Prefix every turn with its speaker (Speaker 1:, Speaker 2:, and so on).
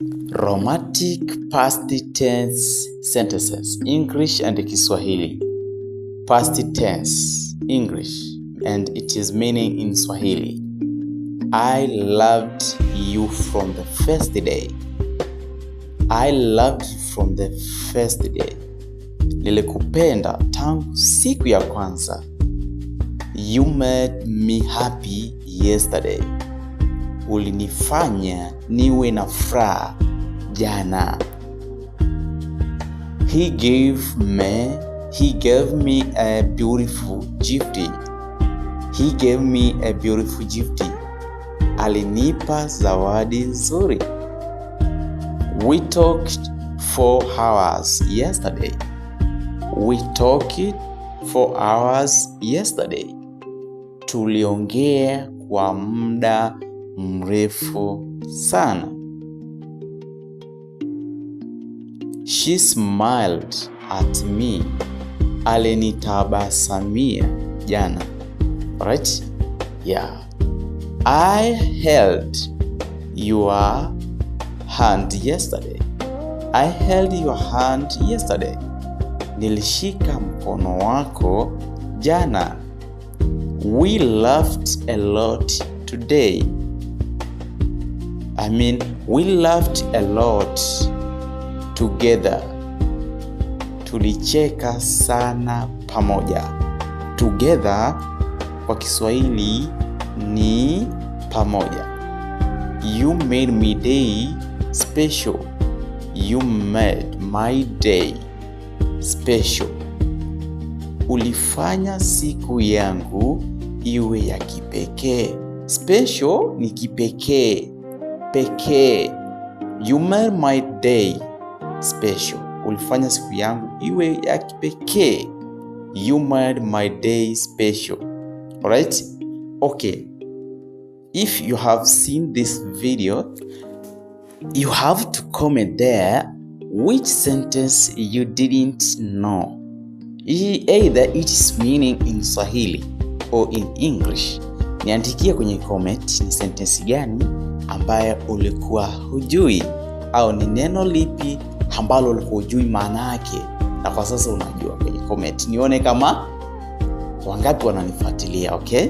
Speaker 1: Romantic past tense sentences, English and Kiswahili. Past tense, English, and it is meaning in Swahili. I loved you from the first day. I loved you from the first day. Nilikupenda tangu siku ya kwanza. You made me happy yesterday. Ulinifanya niwe na furaha jana. He gave me a beautiful gift. He gave me a beautiful gift. Alinipa zawadi nzuri. We talked for hours yesterday. We talked for hours yesterday. Tuliongea kwa muda mrefu sana. She smiled at me. Alinitabasamia jana. Right? Yeah. I held your hand yesterday. I held your hand yesterday. Nilishika mkono wako jana. We laughed a lot today. We laughed a lot together. Tulicheka sana pamoja. Together kwa Kiswahili ni pamoja. You made my day special. You made my day special. Ulifanya siku yangu iwe ya kipekee. Special ni kipekee, pekee. You made my day special. Ulifanya siku yangu iwe ya kipekee. You made my day special. Alright? Okay. If you have seen this video, you have to comment there which sentence you didn't know. Either it is meaning in Swahili or in English. Niandikia kwenye comment ni sentence gani ambayo ulikuwa hujui, au ni neno lipi ambalo ulikuwa hujui maana yake na kwa sasa unajua. Kwenye comment nione kama wangapi wananifuatilia, okay?